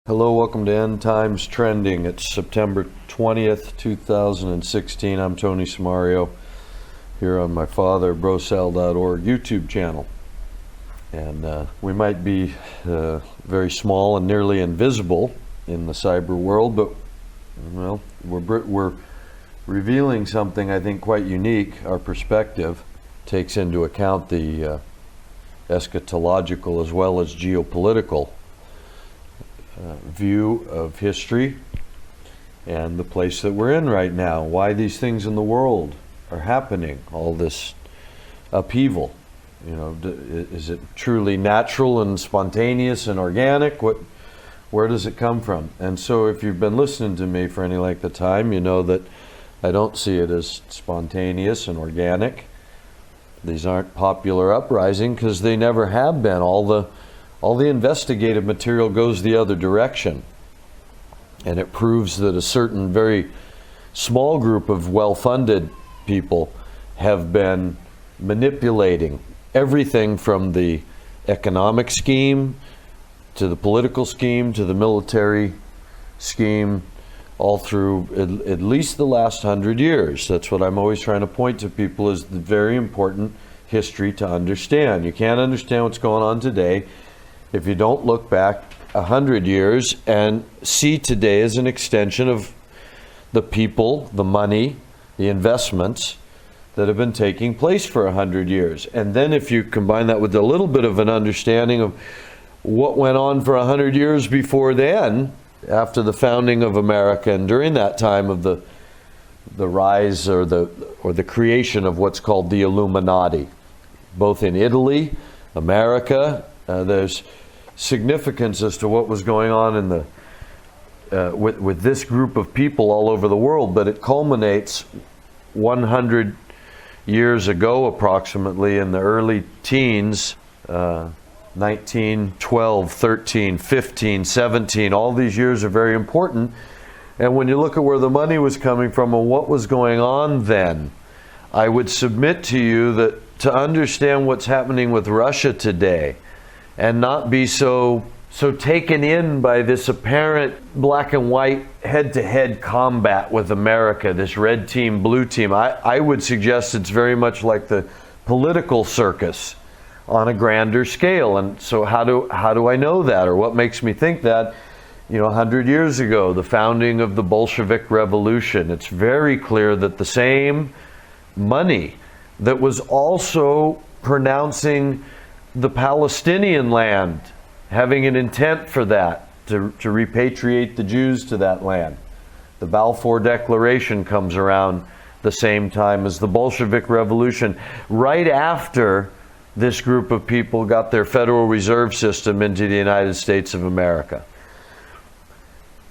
Hello, welcome to End Times Trending. It's September 20th, 2016. I'm Tony Samario here on my father, BroSal.org YouTube channel. And we might be very small and nearly invisible in the cyber world, but well, we're revealing something I think quite unique. Our perspective takes into account the eschatological as well as geopolitical view of history and the place that we're in right now, why these things in the world are happening, all this upheaval. You know, is it truly natural and spontaneous and organic? Where does it come from? And so if you've been listening to me for any length of time, you know that I don't see it as spontaneous and organic. These aren't popular uprisings because they never have been. All the investigative material goes the other direction. And it proves that a certain very small group of well-funded people have been manipulating everything from the economic scheme to the political scheme to the military scheme, all through at least the last 100 years. That's what I'm always trying to point to people, is the very important history to understand. You can't understand what's going on today if you don't look back 100 years and see today as an extension of the people, the money, the investments that have been taking place for 100 years. And then if you combine that with a little bit of an understanding of what went on for 100 years before then, after the founding of America and during that time of the rise or the creation of what's called the Illuminati, both in Italy, America, there's significance as to what was going on in the with this group of people all over the world, but it culminates 100 years ago approximately in the early teens, 19, 12, 13, 15, 17. All these years are very important. And when you look at where the money was coming from and what was going on then, I would submit to you that to understand what's happening with Russia today and not be so taken in by this apparent black and white head-to-head combat with America, this red team, blue team, I would suggest it's very much like the political circus on a grander scale. And so how do I know that, or what makes me think that? You know, 100 years ago, the founding of the Bolshevik Revolution, it's very clear that the same money that was also pronouncing the Palestinian land, having an intent for that, to repatriate the Jews to that land. The Balfour Declaration comes around the same time as the Bolshevik Revolution, right after this group of people got their Federal Reserve System into the United States of America.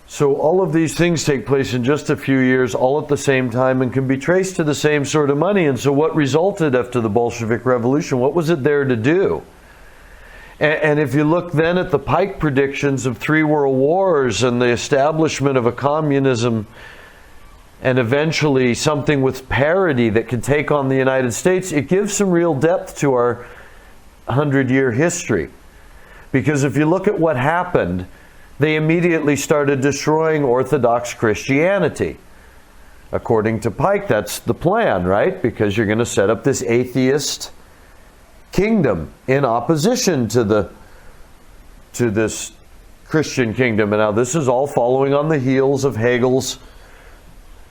So all of these things take place in just a few years, all at the same time, and can be traced to the same sort of money. And so what resulted after the Bolshevik Revolution? What was it there to do? And if you look then at the Pike predictions of 3 world wars and the establishment of a communism and eventually something with parity that can take on the United States, it gives some real depth to our 100-year history. Because if you look at what happened, they immediately started destroying Orthodox Christianity. According to Pike, that's the plan, right? Because you're going to set up this atheist kingdom in opposition to this Christian kingdom. And now this is all following on the heels of Hegel's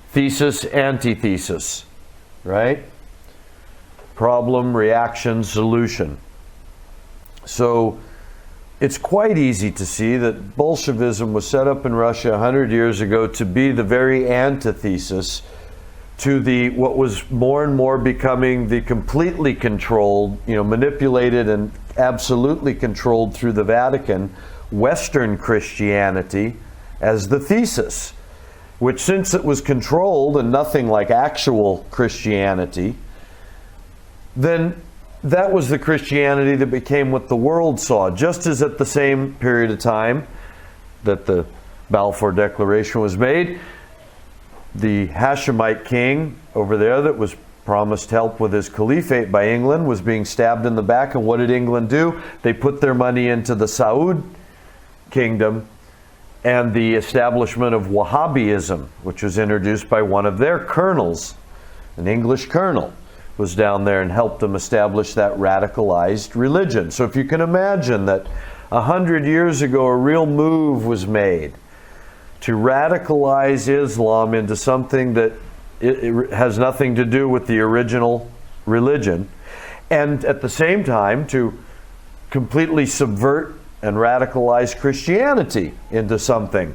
thesis, antithesis, right? Problem, reaction, solution. So it's quite easy to see that Bolshevism was set up in Russia 100 years ago to be the very antithesis to what was more and more becoming the completely controlled, manipulated and absolutely controlled through the Vatican, Western Christianity as the thesis, which, since it was controlled and nothing like actual Christianity, then that was the Christianity that became what the world saw. Just as at the same period of time that the Balfour Declaration was made, the Hashemite king over there that was promised help with his caliphate by England was being stabbed in the back. And what did England do? They put their money into the Saud kingdom and the establishment of Wahhabism, which was introduced by one of their colonels, an English colonel, was down there and helped them establish that radicalized religion. So if you can imagine that 100 years ago a real move was made to radicalize Islam into something that it has nothing to do with the original religion, and at the same time to completely subvert and radicalize Christianity into something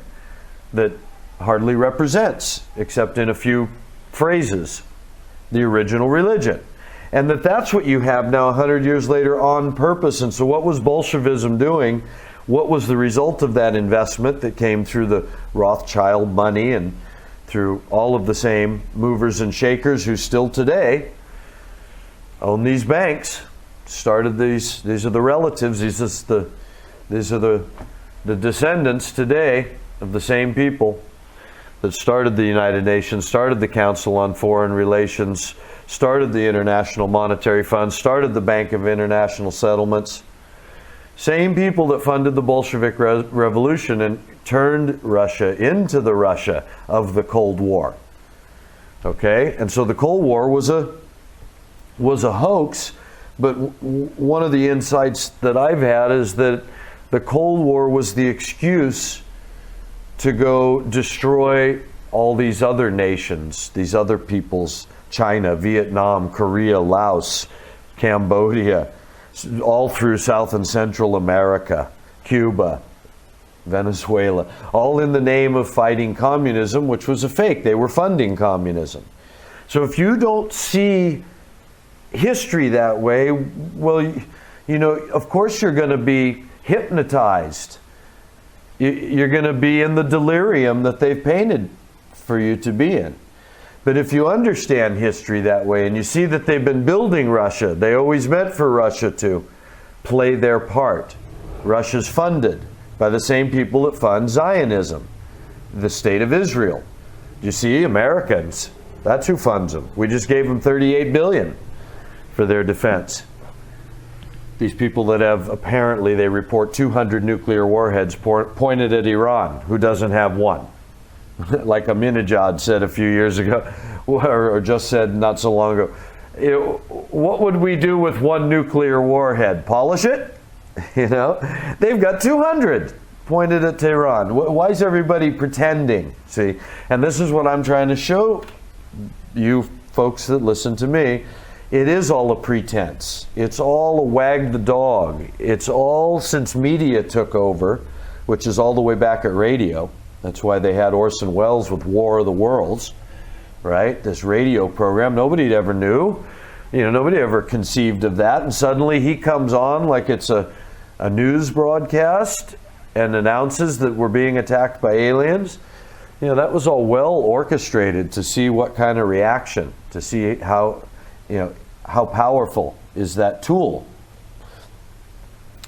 that hardly represents, except in a few phrases, the original religion. And that's what you have now 100 years later on purpose. And so what was Bolshevism doing? What was the result of that investment that came through the Rothschild money and through all of the same movers and shakers who still today own these banks, started these are the relatives, these are the descendants today of the same people that started the United Nations, started the Council on Foreign Relations, started the International Monetary Fund, started the Bank of International Settlements. Same people that funded the Bolshevik Revolution and turned Russia into the Russia of the Cold War. Okay? And so the Cold War was a hoax, but one of the insights that I've had is that the Cold War was the excuse to go destroy all these other nations, these other peoples, China, Vietnam, Korea, Laos, Cambodia, all through South and Central America, Cuba, Venezuela, all in the name of fighting communism, which was a fake. They were funding communism. So if you don't see history that way, well, you know, of course you're going to be hypnotized. You're going to be in the delirium that they've painted for you to be in. But if you understand history that way and you see that they've been building Russia, they always meant for Russia to play their part. Russia's funded by the same people that fund Zionism, the state of Israel. You see, Americans, that's who funds them. We just gave them $38 billion for their defense. These people that have, apparently, they report 200 nuclear warheads pointed at Iran, who doesn't have one. Like Ahmadinejad said a few years ago, or just said not so long ago. You know, what would we do with one nuclear warhead? Polish it? You know, they've got 200 pointed at Tehran. Why is everybody pretending? See, and this is what I'm trying to show you folks that listen to me. It is all a pretense. It's all a wag the dog. It's all since media took over, which is all the way back at radio. That's why they had Orson Welles with War of the Worlds, right? This radio program. Nobody ever knew. You know, nobody ever conceived of that. And suddenly he comes on like it's a news broadcast and announces that we're being attacked by aliens. You know, that was all well orchestrated to see what kind of reaction, to see how, you know, how powerful is that tool.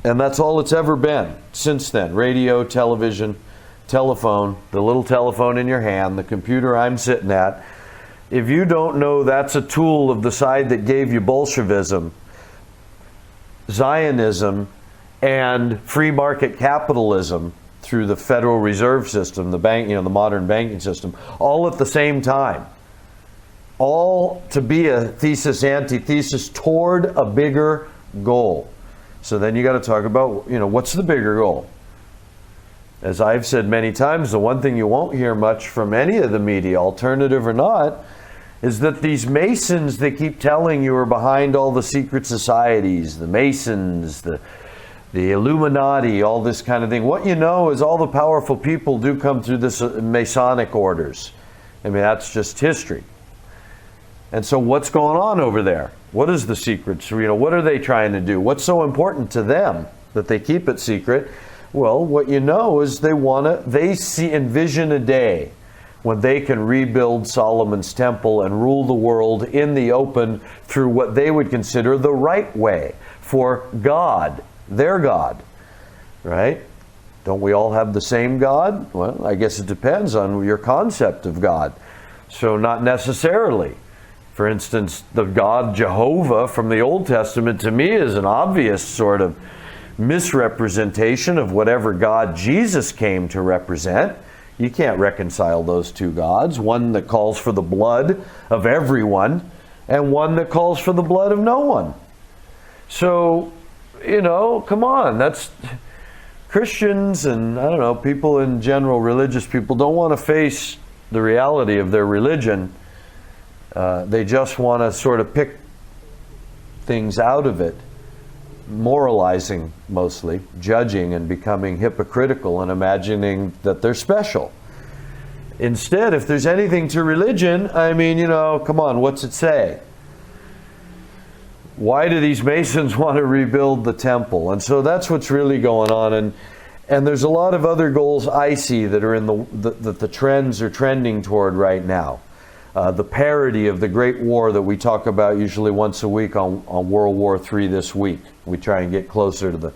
And that's all it's ever been since then. Radio, television, telephone, the little telephone in your hand, the computer I'm sitting at. If you don't know that's a tool of the side that gave you Bolshevism, Zionism, and free market capitalism through the Federal Reserve System, the bank, you know, the modern banking system, all at the same time. All to be a thesis, antithesis toward a bigger goal. So then you got to talk about, you know, what's the bigger goal? As I've said many times, the one thing you won't hear much from any of the media, alternative or not, is that these Masons, they keep telling you, are behind all the secret societies, the Masons, the Illuminati, all this kind of thing. What you know is all the powerful people do come through this Masonic orders. I mean, that's just history. And so what's going on over there? What is the secret? You know, what are they trying to do? What's so important to them that they keep it secret? Well, what you know is they envision a day when they can rebuild Solomon's temple and rule the world in the open through what they would consider the right way for God, their God, right? Don't we all have the same God? Well, I guess it depends on your concept of God. So not necessarily. For instance, the God Jehovah from the Old Testament to me is an obvious sort of misrepresentation of whatever God Jesus came to represent. You can't reconcile those two gods, one that calls for the blood of everyone and one that calls for the blood of no one. So, come on, that's Christians and, people in general, religious people don't want to face the reality of their religion. They just want to sort of pick things out of it, moralizing mostly, judging and becoming hypocritical and imagining that they're special. Instead, if there's anything to religion, come on, what's it say? Why do these Masons want to rebuild the temple? And so that's what's really going on. And there's a lot of other goals I see that are in the trends are trending toward right now. The parody of the Great War that we talk about usually once a week on World War III this week. We try and get closer to the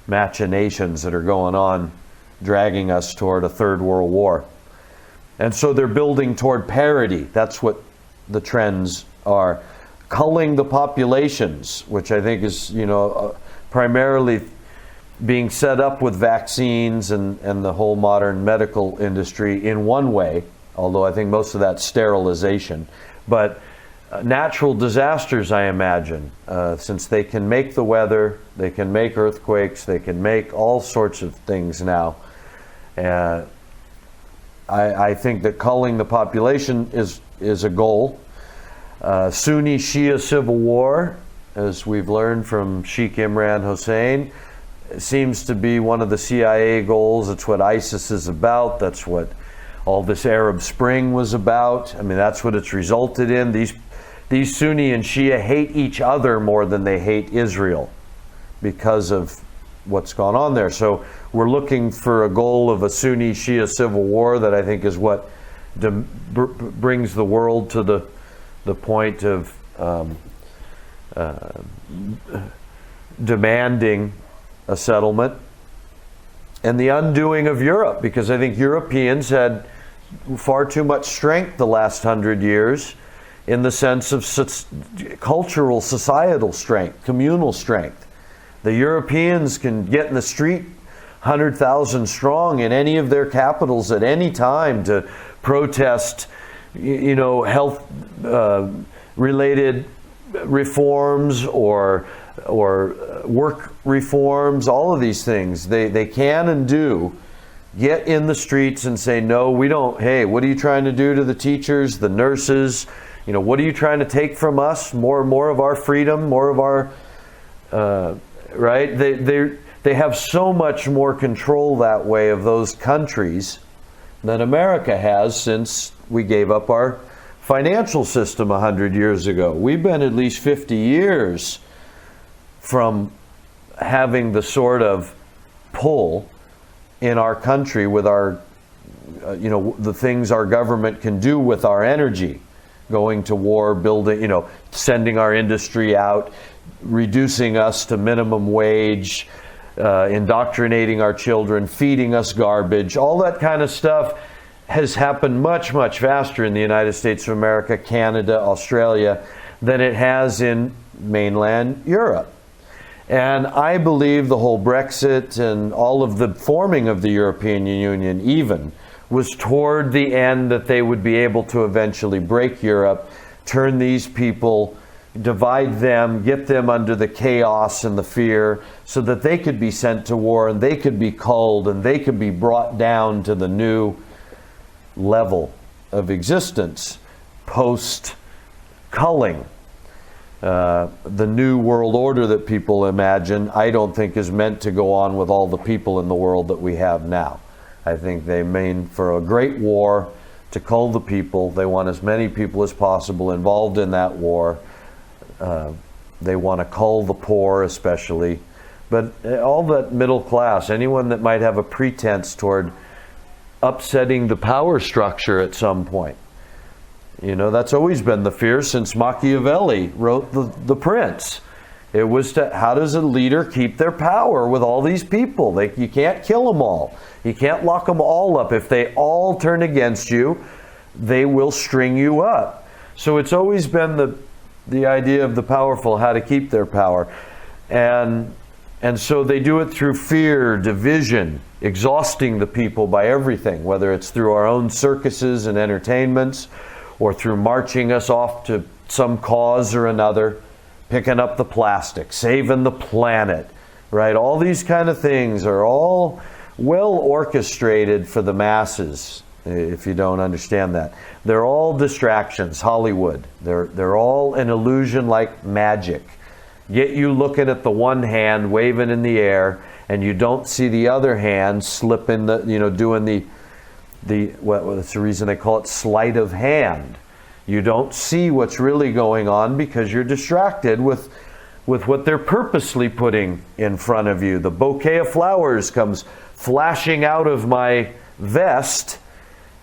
machinations that are going on, dragging us toward a third world war. And so they're building toward parity. That's what the trends are. Culling the populations, which I think is, primarily being set up with vaccines and the whole modern medical industry in one way, although I think most of that's sterilization. But natural disasters, I imagine, since they can make the weather, they can make earthquakes, they can make all sorts of things now. I think that culling the population is a goal. Sunni Shia civil war, as we've learned from Sheikh Imran Hussein, seems to be one of the CIA goals. It's what ISIS is about. That's what all this Arab Spring was about. That's what it's resulted in. These Sunni and Shia hate each other more than they hate Israel because of what's gone on there. So we're looking for a goal of a Sunni Shia civil war that I think is what brings the world to the point of demanding a settlement, and the undoing of Europe, because I think Europeans had far too much strength the last 100 years in the sense of cultural, societal strength, communal strength. The Europeans can get in the street 100,000 strong in any of their capitals at any time to protest health related reforms or work reforms, all of these things. They can and do get in the streets and say, no, we don't. Hey, what are you trying to do to the teachers, the nurses? What are you trying to take from us? More of our freedom, more of our right? They have so much more control that way of those countries than America has since we gave up our financial system 100 years ago. We've been at least 50 years from having the sort of pull in our country with our, the things our government can do with our energy, going to war, building, sending our industry out, reducing us to minimum wage, indoctrinating our children, feeding us garbage, all that kind of stuff has happened much, much faster in the United States of America, Canada, Australia, than it has in mainland Europe. And I believe the whole Brexit and all of the forming of the European Union even was toward the end that they would be able to eventually break Europe, turn these people, divide them, get them under the chaos and the fear so that they could be sent to war and they could be culled and they could be brought down to the new level of existence post-culling. The new world order that people imagine, I don't think is meant to go on with all the people in the world that we have now. I think they mean for a great war to cull the people. They want as many people as possible involved in that war. They want to cull the poor especially. But all that middle class, anyone that might have a pretense toward upsetting the power structure at some point. That's always been the fear since Machiavelli wrote The Prince. It was how does a leader keep their power with all these people? You can't kill them all. You can't lock them all up. If they all turn against you, they will string you up. So it's always been the idea of the powerful, how to keep their power. And And so they do it through fear, division, exhausting the people by everything, whether it's through our own circuses and entertainments, or through marching us off to some cause or another, picking up the plastic, saving the planet, right? All these kind of things are all well orchestrated for the masses, if you don't understand that. They're all distractions, Hollywood. They're all an illusion like magic. Get you looking at the one hand waving in the air, and you don't see the other hand slipping, doing what's the reason they call it sleight of hand. You don't see what's really going on because you're distracted with what they're purposely putting in front of you. The bouquet of flowers comes flashing out of my vest,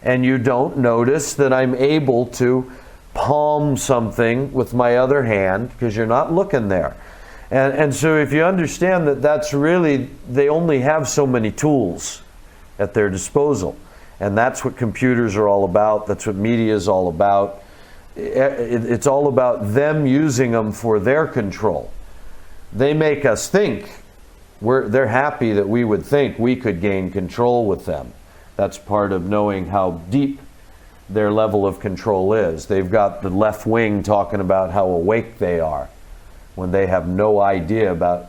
and you don't notice that I'm able to palm something with my other hand because you're not looking there. And so if you understand that that's really, they only have so many tools at their disposal. And that's what computers are all about. That's what media is all about. It's all about them using them for their control. They make us think. They're happy that we would think we could gain control with them. That's part of knowing how deep their level of control is. They've got the left wing talking about how awake they are when they have no idea about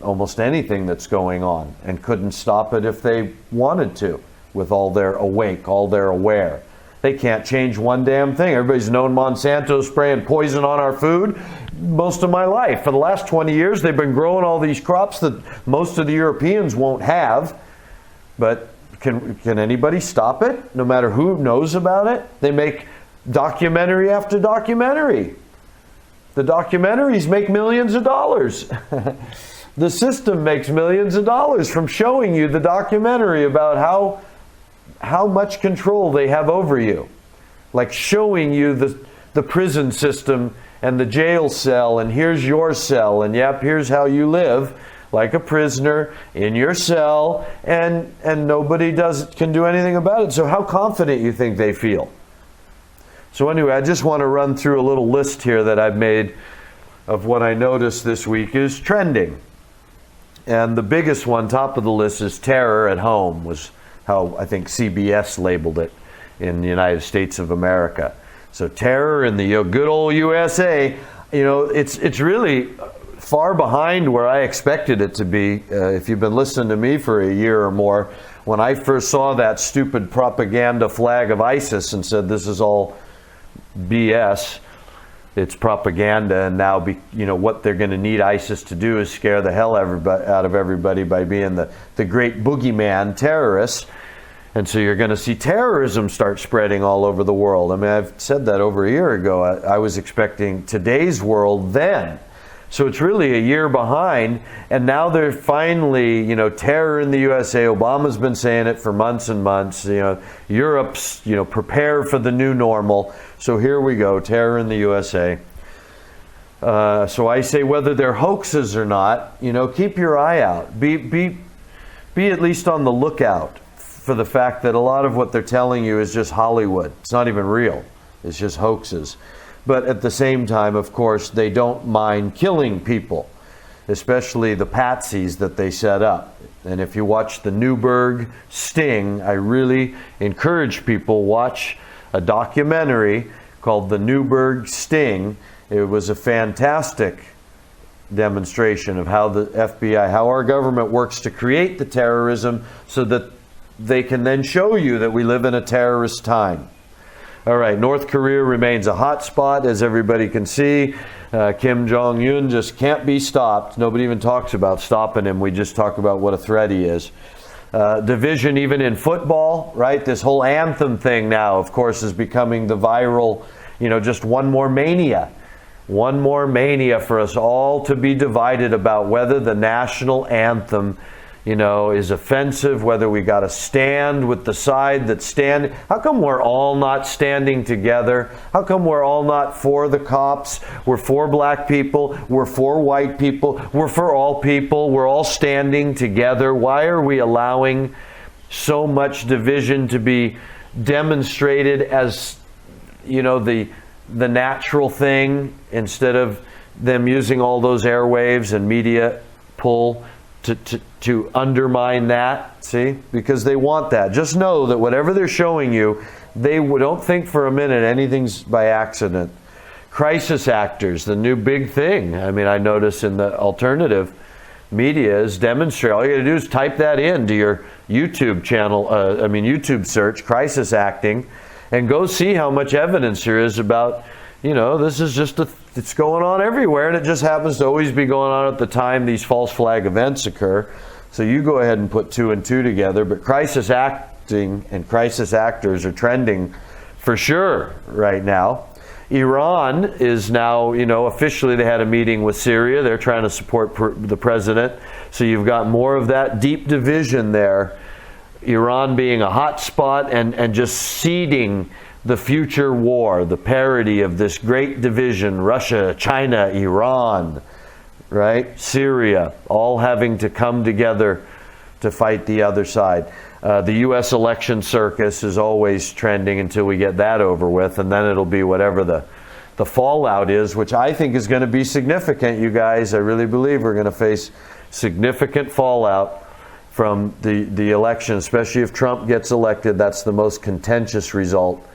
almost anything that's going on and couldn't stop it if they wanted to with all their awake, all their aware. They can't change one damn thing. Everybody's known Monsanto spraying poison on our food most of my life. For the last 20 years, they've been growing all these crops that most of the Europeans won't have. But can anybody stop it? No matter who knows about it? They make documentary after documentary. The documentaries make millions of dollars. The system makes millions of dollars from showing you the documentary about how much control they have over you. Like showing you the prison system and the jail cell, and here's your cell, and yep, here's how you live like a prisoner in your cell, and nobody can do anything about it. So how confident you think they feel? So anyway, I just want to run through a little list here that I've made of what I noticed this week is trending. And the biggest one, top of the list, is terror at home, was how I think CBS labeled it in the United States of America. So terror in the good old USA, it's really far behind where I expected it to be. If you've been listening to me for a year or more, when I first saw that stupid propaganda flag of ISIS and said this is all BS, it's propaganda, and now what they're going to need ISIS to do is scare the hell out of everybody by being the great boogeyman terrorists. And so you're going to see terrorism start spreading all over the world. I mean, I've said that over a year ago. I was expecting today's world then. So it's really a year behind, and now they're finally, terror in the USA. Obama's been saying it for months and months. Europe's, prepare for the new normal. So here we go, terror in the USA. So I say whether they're hoaxes or not, keep your eye out. Be at least on the lookout for the fact that a lot of what they're telling you is just Hollywood. It's not even real. It's just hoaxes. But at the same time, of course, they don't mind killing people, especially the patsies that they set up. And if you watch the Nuremberg sting, I really encourage people watch a documentary called The Nuremberg Sting. It was a fantastic demonstration of how the FBI, how our government works to create the terrorism so that they can then show you that we live in a terrorist time. All right, North Korea remains a hot spot, as everybody can see. Kim Jong-un just can't be stopped. Nobody even talks about stopping him. We just talk about what a threat he is. Division even in football, right? This whole anthem thing now, of course, is becoming the viral, just one more mania. One more mania for us all to be divided about whether the national anthem is offensive, whether we got to stand with the side that's standing. How come we're all not standing together? How come we're all not for the cops? We're for black people. We're for white people. We're for all people. We're all standing together. Why are we allowing so much division to be demonstrated as, the natural thing instead of them using all those airwaves and media pull to undermine that, see? Because they want that. Just know that whatever they're showing you, they don't think for a minute anything's by accident. Crisis actors, the new big thing. I mean, I notice in the alternative media is demonstrate. All you got to do is type that into your YouTube channel, YouTube search, crisis acting, and go see how much evidence there is about, this is just it's going on everywhere, and it just happens to always be going on at the time these false flag events occur. So you go ahead and put 2 and 2 together, but crisis acting and crisis actors are trending for sure right now. Iran is now, officially they had a meeting with Syria. They're trying to support the president. So you've got more of that deep division there. Iran being a hot spot and just seeding the future war, the parody of this great division, Russia, China, Iran, right? Syria, all having to come together to fight the other side. The U.S. election circus is always trending until we get that over with, and then it'll be whatever the fallout is, which I think is going to be significant, you guys. I really believe we're going to face significant fallout from the election, especially if Trump gets elected. That's the most contentious result,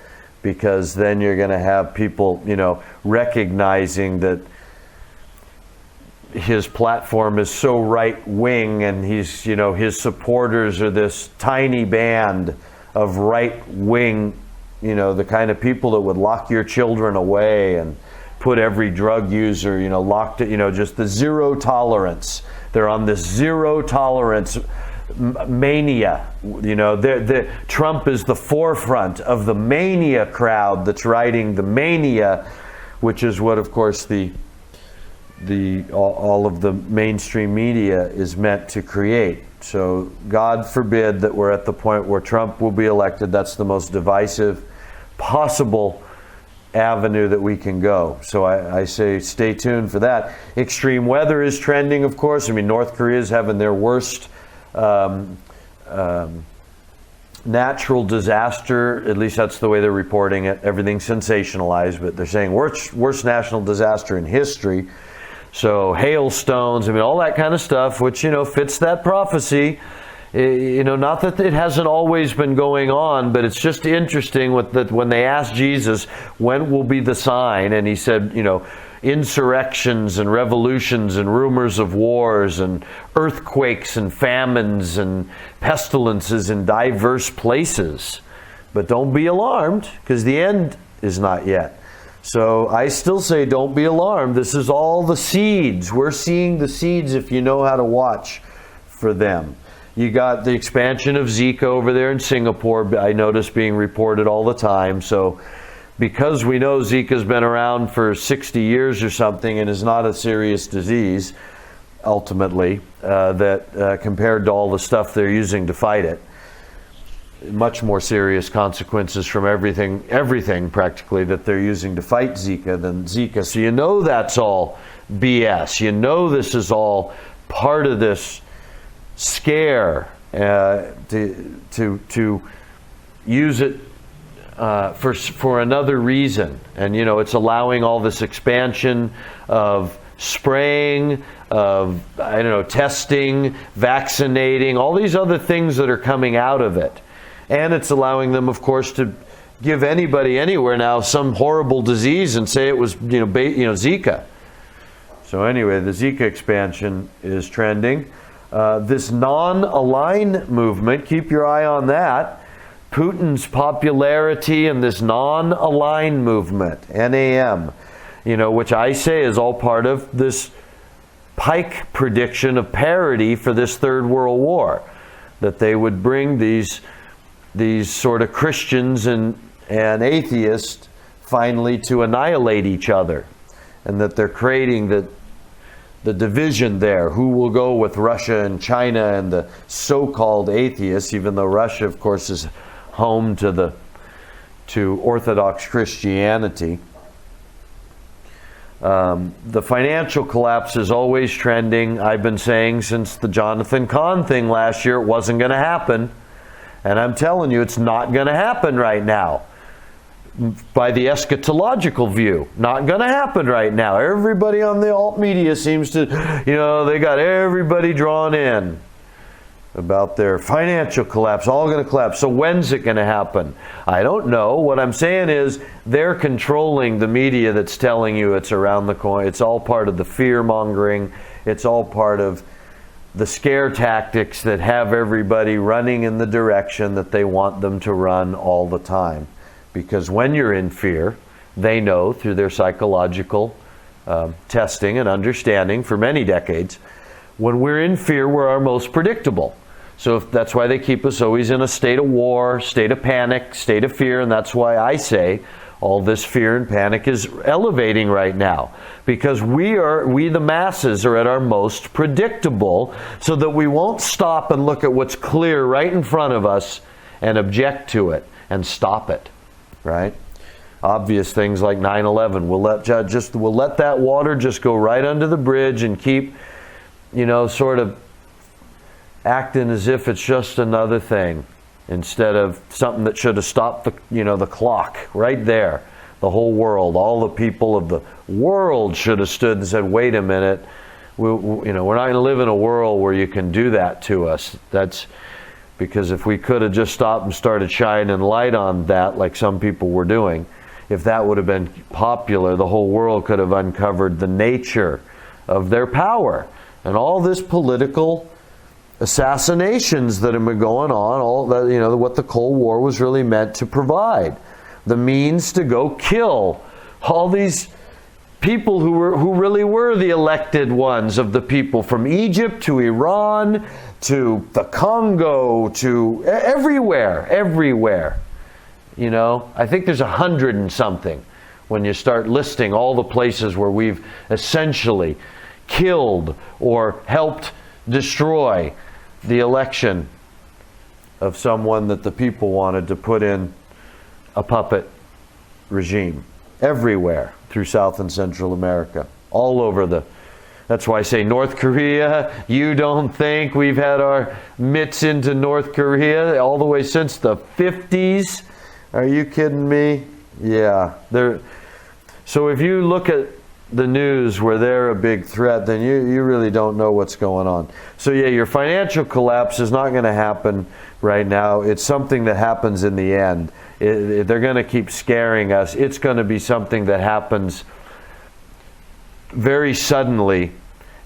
because then you're going to have people, recognizing that his platform is so right-wing, and he's, his supporters are this tiny band of right-wing, the kind of people that would lock your children away and put every drug user, locked it, just the zero tolerance. They're on this zero tolerance mania. Trump is the forefront of the mania crowd that's riding the mania, which is what, of course, all of the mainstream media is meant to create. So God forbid that we're at the point where Trump will be elected. That's the most divisive possible avenue that we can go. So I say stay tuned for that. Extreme weather is trending, of course. I mean, North Korea is having their worst natural disaster. At least that's the way they're reporting it. Everything's sensationalized, but they're saying worst national disaster in history. So hailstones, all that kind of stuff, which, fits that prophecy. Not that it hasn't always been going on, but it's just interesting that when they asked Jesus, when will be the sign? And he said, insurrections and revolutions and rumors of wars and earthquakes and famines and pestilences in diverse places. But don't be alarmed, because the end is not yet. So I still say don't be alarmed. This is all the seeds. We're seeing the seeds if you know how to watch for them. You got the expansion of Zika over there in Singapore, I notice being reported all the time. So because we know Zika's been around for 60 years or something and is not a serious disease, ultimately, that compared to all the stuff they're using to fight it, much more serious consequences from everything practically that they're using to fight Zika than Zika. So that's all BS. This is all part of this scare to use it for another reason. And it's allowing all this expansion of spraying, of testing, vaccinating, all these other things that are coming out of it. And it's allowing them, of course, to give anybody anywhere now some horrible disease and say it was Zika. So anyway, the Zika expansion is trending. This non-align movement, keep your eye on that. Putin's popularity and this non-align movement, NAM, which I say is all part of this Pike prediction of parity for this Third World War, that they would bring these sort of Christians and atheists finally to annihilate each other, and that they're creating the division there. Who will go with Russia and China and the so-called atheists, even though Russia, of course, is home to Orthodox Christianity. The financial collapse is always trending. I've been saying since the Jonathan Cahn thing last year, it wasn't going to happen. And I'm telling you, it's not going to happen right now. by the eschatological view. Not going to happen right now. Everybody on the alt media seems to, they got everybody drawn in about their financial collapse, all going to collapse. So when's it going to happen? I don't know. What I'm saying is they're controlling the media that's telling you it's around the corner. It's all part of the fear mongering. It's all part of the scare tactics that have everybody running in the direction that they want them to run all the time. Because when you're in fear, they know through their psychological testing and understanding for many decades, when we're in fear, we're our most predictable. So that's why they keep us always in a state of war, state of panic, state of fear, and that's why I say all this fear and panic is elevating right now. Because we the masses are at our most predictable, so that we won't stop and look at what's clear right in front of us and object to it and stop it, right? Obvious things like 9/11. We'll let that water just go right under the bridge and keep, sort of acting as if it's just another thing, instead of something that should have stopped the clock right there. The whole world, all the people of the world should have stood and said, "Wait a minute, we're not going to live in a world where you can do that to us." That's because if we could have just stopped and started shining light on that, like some people were doing, if that would have been popular, the whole world could have uncovered the nature of their power and all this political assassinations that have been going on, all that, what the Cold War was really meant to provide. The means to go kill all these people who really were the elected ones of the people, from Egypt to Iran to the Congo to everywhere. I think there's 100 and something when you start listing all the places where we've essentially killed or helped destroy the election of someone that the people wanted to put in a puppet regime. Everywhere through South and Central America. All over that's why I say North Korea. You don't think we've had our mitts into North Korea all the way since the 50s? Are you kidding me? Yeah. So if you look at the news where they're a big threat, then you really don't know what's going on. So yeah, your financial collapse is not going to happen right now. It's something that happens in the end. They're going to keep scaring us. It's going to be something that happens very suddenly,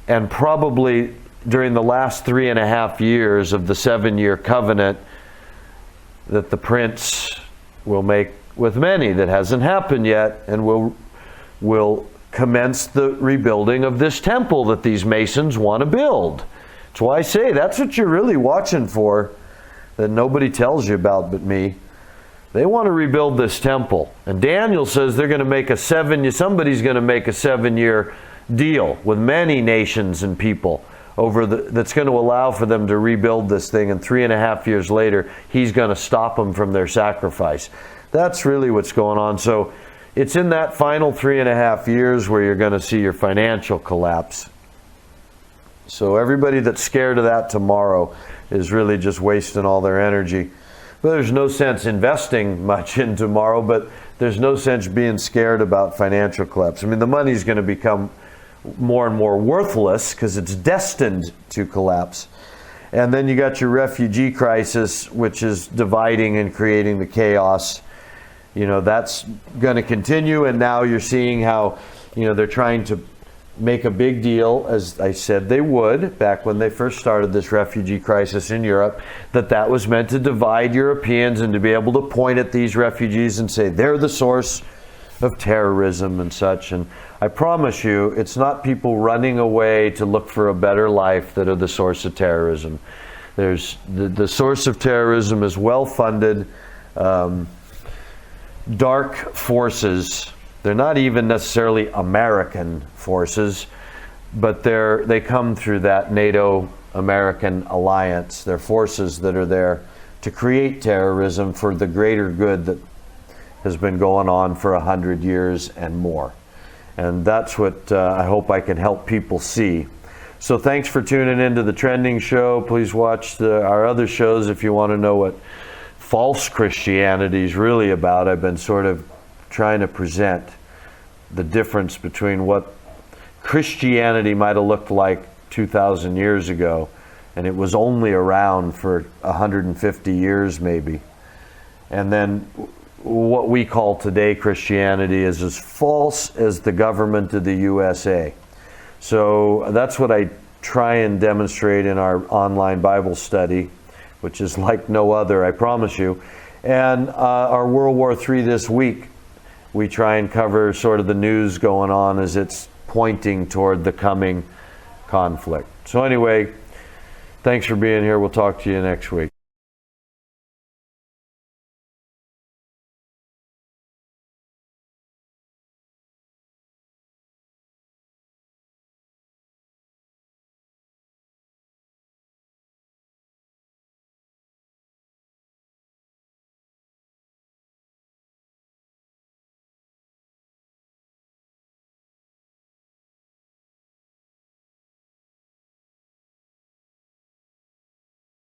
and probably during the last 3.5 years of the 7-year covenant that the prince will make with many that hasn't happened yet, and will commence the rebuilding of this temple that these Masons want to build. That's why I say that's what you're really watching for, that nobody tells you about but me. They want to rebuild this temple. And Daniel says they're going to make somebody's going to make a 7-year deal with many nations and people that's going to allow for them to rebuild this thing, and 3.5 years later, he's going to stop them from their sacrifice. That's really what's going on. So it's in that final 3.5 years where you're going to see your financial collapse. So everybody that's scared of that tomorrow is really just wasting all their energy. But there's no sense investing much in tomorrow, but there's no sense being scared about financial collapse. I mean, the money's going to become more and more worthless because it's destined to collapse. And then you got your refugee crisis, which is dividing and creating the chaos. That's going to continue, and now you're seeing how, they're trying to make a big deal, as I said they would back when they first started this refugee crisis in Europe, that was meant to divide Europeans and to be able to point at these refugees and say they're the source of terrorism and such. And I promise you, it's not people running away to look for a better life that are the source of terrorism. There's the source of terrorism is well-funded, dark forces. They're not even necessarily American forces, but they come through that NATO-American alliance. They're forces that are there to create terrorism for the greater good that has been going on for 100 years and more. And that's what I hope I can help people see. So thanks for tuning into the Trending Show. Please watch our other shows if you want to know what false Christianity is really about. I've been sort of trying to present the difference between what Christianity might have looked like 2,000 years ago, and it was only around for 150 years maybe. And then what we call today Christianity is as false as the government of the USA. So that's what I try and demonstrate in our online Bible study, which is like no other, I promise you. And our World War III this week, we try and cover sort of the news going on as it's pointing toward the coming conflict. So anyway, thanks for being here. We'll talk to you next week.